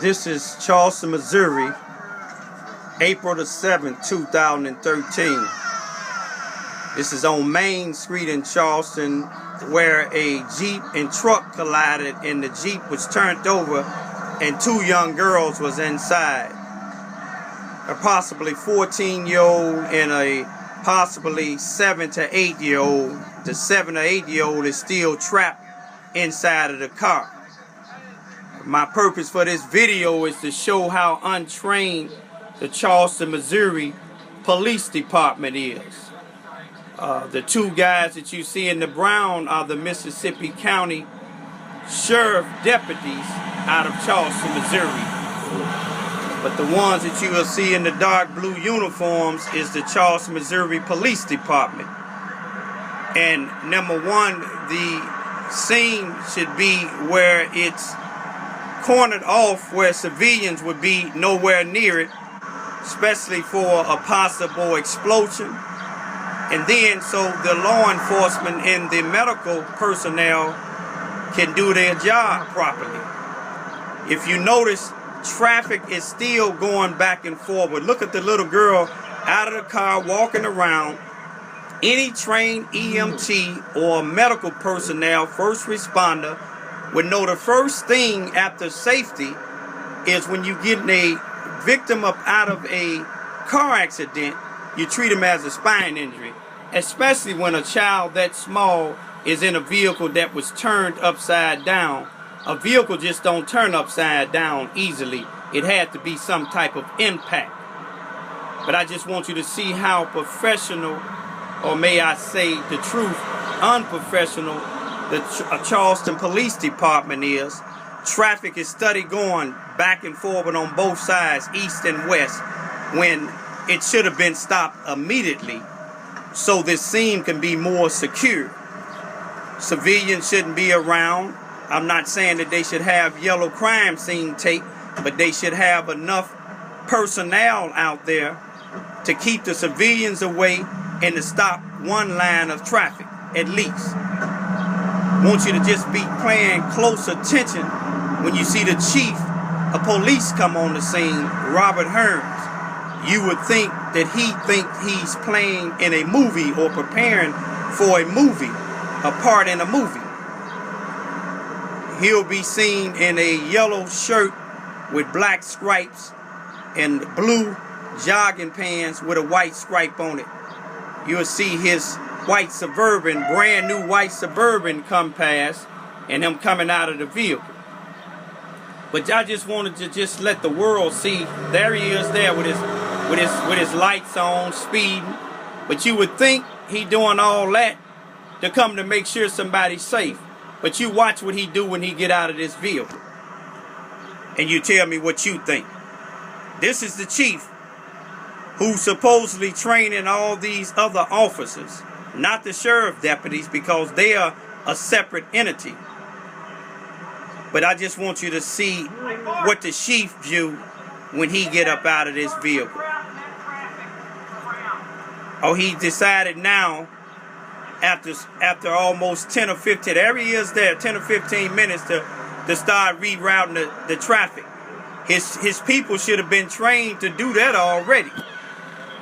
This is Charleston, Missouri, April the 7th, 2013. This is on Main Street in Charleston, where a Jeep and truck collided, and the Jeep was turned over and two young girls was inside. A possibly 14-year-old and a possibly 7 to 8-year-old. The 7 or 8-year-old is still trapped inside of the car. My purpose for this video is to show how untrained the Charleston, Missouri Police Department is. The two guys that you see in the brown are the Mississippi County Sheriff deputies out of Charleston, Missouri. But the ones that you will see in the dark blue uniforms is the Charleston, Missouri Police Department. And number one, the scene should be where it's cornered off, where civilians would be nowhere near it, especially for a possible explosion. And then so the law enforcement and the medical personnel can do their job properly. If you notice, traffic is still going back and forward. Look at the little girl out of the car walking around. Any trained EMT or medical personnel, first responder, would know the first thing after safety is when you get a victim up out of a car accident, you treat them as a spine injury, especially when a child that small is in a vehicle that was turned upside down. A vehicle just don't turn upside down easily. It had to be some type of impact. But I just want you to see how professional, or may I say the truth, unprofessional, the Charleston Police Department is. Traffic is steady going back and forward on both sides, east and west, when it should have been stopped immediately so this scene can be more secure. Civilians shouldn't be around. I'm not saying that they should have yellow crime scene tape, but they should have enough personnel out there to keep the civilians away and to stop one line of traffic at least. I want you to just be paying close attention when you see the chief of police come on the scene, Robert Hearns. You would think that he's playing in a movie or preparing for a movie, a part in a movie. He'll be seen in a yellow shirt with black stripes and blue jogging pants with a white stripe on it. You'll see his white Suburban, brand new white Suburban come past, and him coming out of the vehicle. But I just wanted to just let the world see, there he is there with his lights on, speeding. But you would think he doing all that to come to make sure somebody's safe. But you watch what he do when he get out of this vehicle, and you tell me what you think. This is the chief who's supposedly training all these other officers, not the sheriff deputies, because they are a separate entity. But I just want you to see what the chief view when he get up out of this vehicle. Oh, he decided now, after almost 10 or 15, there he is there, 10 or 15 minutes to start rerouting the traffic. His people should have been trained to do that already.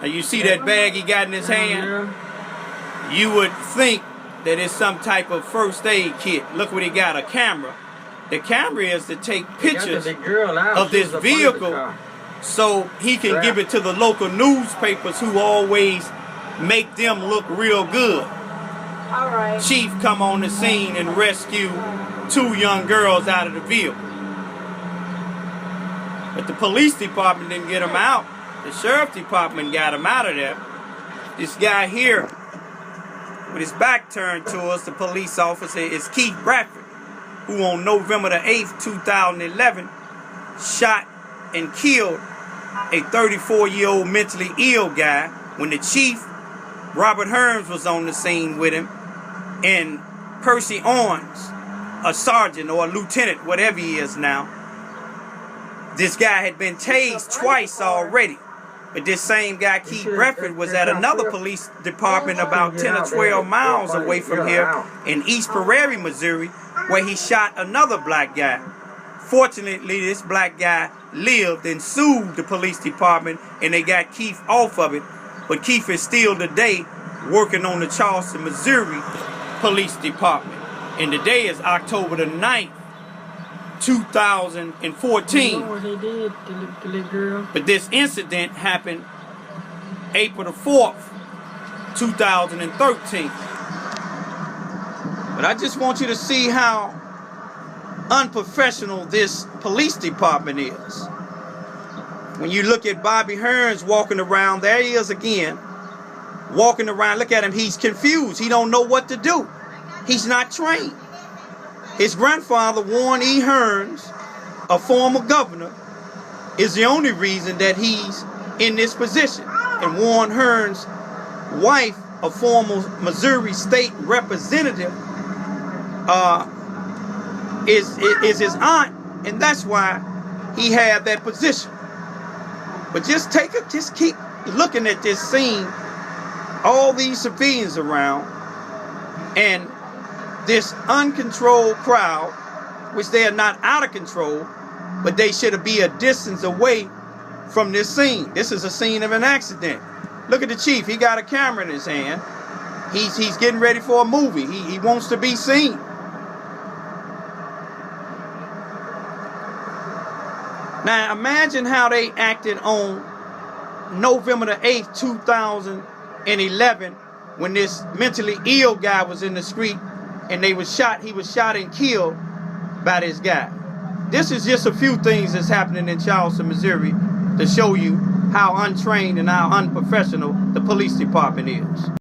Now you see that bag he got in his hand? You would think that it's some type of first aid kit. Look what he got, a camera. The camera is to take pictures of this vehicle so he can give it to the local newspapers who always make them look real good. All right. Chief come on the scene and rescue two young girls out of the vehicle. But the police department didn't get them out. The sheriff department got him out of there. This guy here, with his back turned to us, the police officer, is Keith Bradford, who on November the 8th, 2011, shot and killed a 34-year-old mentally ill guy when the chief, Robert Hearns, was on the scene with him, and Percy Owens, a sergeant or a lieutenant, whatever he is now. This guy had been tased twice already. But this same guy, Keith Bradford, was at another police department about 10 or 12 miles away from here in East Prairie, Missouri, where he shot another black guy Fortunately, this black guy lived and sued the police department, and they got Keith off of it. But Keith is still today working on the Charleston, Missouri Police Department. And today is October the 9th, 2014. You know what they did to the little girl? But this incident happened April the 4th, 2013. But I just want you to see how unprofessional this police department is. When you look at Bobby Hearns walking around, there he is again, walking around. Look at him, he's confused. He don't know what to do. He's not trained. His grandfather, Warren E. Hearns, a former governor, is the only reason that he's in this position. And Warren Hearns' wife, a former Missouri state representative, is his aunt, and that's why he had that position. But just keep looking at this scene, all these civilians around, and this uncontrolled crowd, which they are not out of control, but they should be a distance away from this scene. This is a scene of an accident. Look at the chief. He got a camera in his hand. He's getting ready for a movie. He wants to be seen. Now imagine how they acted on November the 8th, 2011, when this mentally ill guy was in the street and he was shot and killed by this guy. This is just a few things that's happening in Charleston, Missouri, to show you how untrained and how unprofessional the police department is.